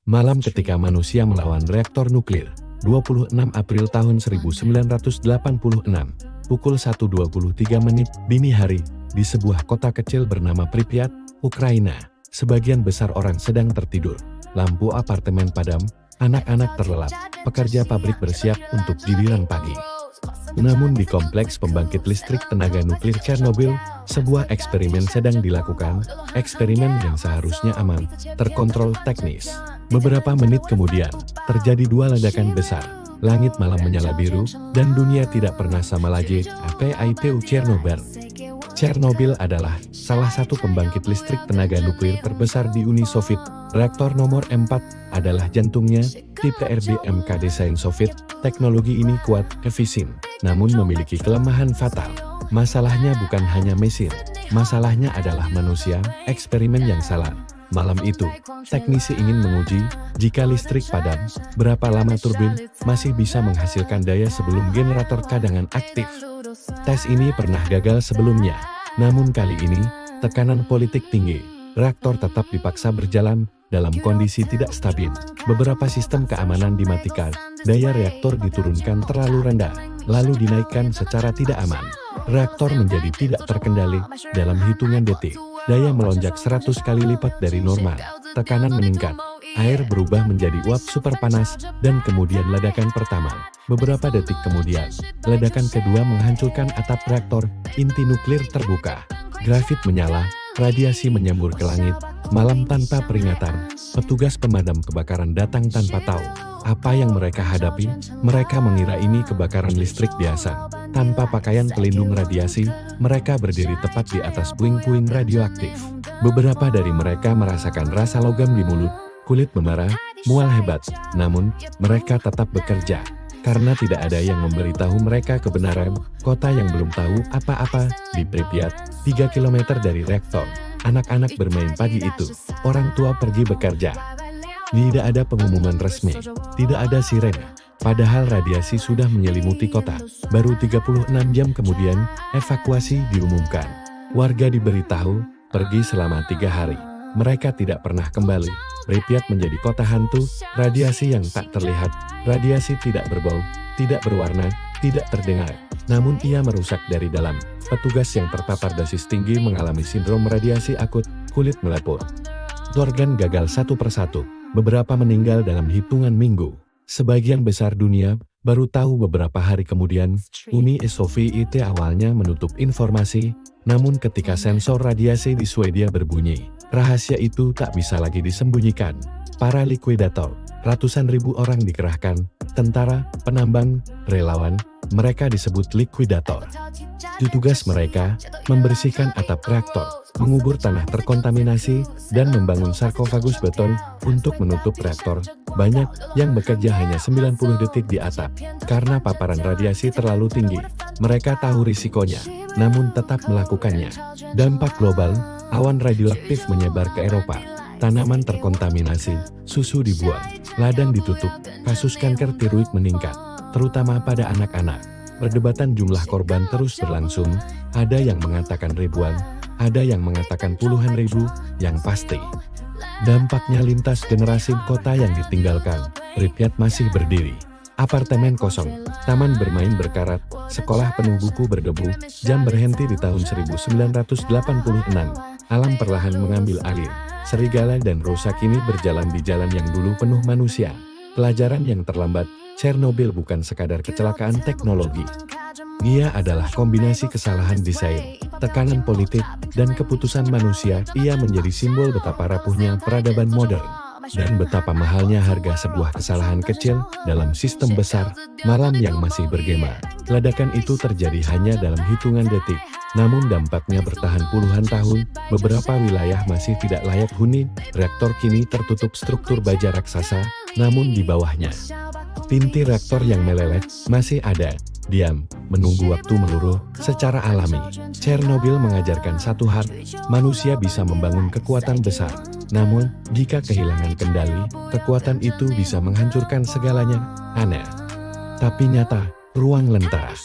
Malam ketika manusia melawan reaktor nuklir, 26 April tahun 1986, pukul 1.23 menit dini hari, di sebuah kota kecil bernama Pripyat, Ukraina. Sebagian besar orang sedang tertidur, lampu apartemen padam, anak-anak terlelap, pekerja pabrik bersiap untuk giliran pagi. Namun di kompleks pembangkit listrik tenaga nuklir Chernobyl, sebuah eksperimen sedang dilakukan, eksperimen yang seharusnya aman, terkontrol teknis. Beberapa menit kemudian, terjadi dua ledakan besar, langit malam menyala biru, dan dunia tidak pernah sama lagi. APITU Chernobyl. Chernobyl adalah salah satu pembangkit listrik tenaga nuklir terbesar di Uni Soviet. Reaktor nomor 4 adalah jantungnya, tipe RBMK desain Soviet. Teknologi ini kuat, efisien, namun memiliki kelemahan fatal. Masalahnya bukan hanya mesin, masalahnya adalah manusia, eksperimen yang salah. Malam itu, teknisi ingin menguji, jika listrik padam, berapa lama turbin masih bisa menghasilkan daya sebelum generator cadangan aktif. Tes ini pernah gagal sebelumnya, namun kali ini, tekanan politik tinggi, reaktor tetap dipaksa berjalan dalam kondisi tidak stabil. Beberapa sistem keamanan dimatikan, daya reaktor diturunkan terlalu rendah, lalu dinaikkan secara tidak aman. Reaktor menjadi tidak terkendali dalam hitungan detik. Daya melonjak 100 kali lipat dari normal, tekanan meningkat, air berubah menjadi uap super panas, dan kemudian ledakan pertama. Beberapa detik kemudian, ledakan kedua menghancurkan atap reaktor, inti nuklir terbuka. Grafit menyala, radiasi menyembur ke langit, malam tanpa peringatan, petugas pemadam kebakaran datang tanpa tahu apa yang mereka hadapi. Mereka mengira ini kebakaran listrik biasa. Tanpa pakaian pelindung radiasi, mereka berdiri tepat di atas puing-puing radioaktif. Beberapa dari mereka merasakan rasa logam di mulut, kulit memerah, mual hebat. Namun, mereka tetap bekerja. Karena tidak ada yang memberitahu mereka kebenaran, kota yang belum tahu apa-apa, di Pripyat, 3 km dari reaktor. Anak-anak bermain pagi itu, orang tua pergi bekerja. Tidak ada pengumuman resmi, tidak ada sirene. Padahal radiasi sudah menyelimuti kota. Baru 36 jam kemudian, evakuasi diumumkan. Warga diberitahu, pergi selama 3 hari. Mereka tidak pernah kembali. Pripyat menjadi kota hantu, radiasi yang tak terlihat, radiasi tidak berbau, tidak berwarna, tidak terdengar. Namun ia merusak dari dalam. Petugas yang terpapar dosis tinggi mengalami sindrom radiasi akut, kulit melepur. Organ gagal satu persatu, beberapa meninggal dalam hitungan minggu. Sebagian besar dunia baru tahu beberapa hari kemudian. Uni Soviet awalnya menutup informasi, namun ketika sensor radiasi di Swedia berbunyi, rahasia itu tak bisa lagi disembunyikan. Para likuidator, ratusan ribu orang dikerahkan, tentara, penambang, relawan, mereka disebut likuidator. Tugas mereka, membersihkan atap reaktor, mengubur tanah terkontaminasi, dan membangun sarkofagus beton untuk menutup reaktor. Banyak yang bekerja hanya 90 detik di atap, karena paparan radiasi terlalu tinggi. Mereka tahu risikonya, namun tetap melakukannya. Dampak global, awan radioaktif menyebar ke Eropa, tanaman terkontaminasi, susu dibuang, ladang ditutup, kasus kanker tiroid meningkat, terutama pada anak-anak. Perdebatan jumlah korban terus berlangsung, ada yang mengatakan ribuan, ada yang mengatakan puluhan ribu, yang pasti. Dampaknya lintas generasi kota yang ditinggalkan. Pripyat masih berdiri. Apartemen kosong, taman bermain berkarat, sekolah penuh buku berdebu, jam berhenti di tahun 1986. Alam perlahan mengambil alih. Serigala dan rusa kini berjalan di jalan yang dulu penuh manusia. Pelajaran yang terlambat, Chernobyl bukan sekadar kecelakaan teknologi. Ia adalah kombinasi kesalahan desain, tekanan politik, dan keputusan manusia. Ia menjadi simbol betapa rapuhnya peradaban modern, dan betapa mahalnya harga sebuah kesalahan kecil dalam sistem besar. Malam yang masih bergema, ledakan itu terjadi hanya dalam hitungan detik, namun dampaknya bertahan puluhan tahun. Beberapa wilayah masih tidak layak huni. Reaktor kini tertutup struktur baja raksasa, namun di bawahnya, pinti reaktor yang meleleh masih ada, diam, menunggu waktu meluruh secara alami. Chernobyl mengajarkan satu hal, manusia bisa membangun kekuatan besar. Namun, jika kehilangan kendali, kekuatan itu bisa menghancurkan segalanya. Aneh, tapi nyata, ruang lentera.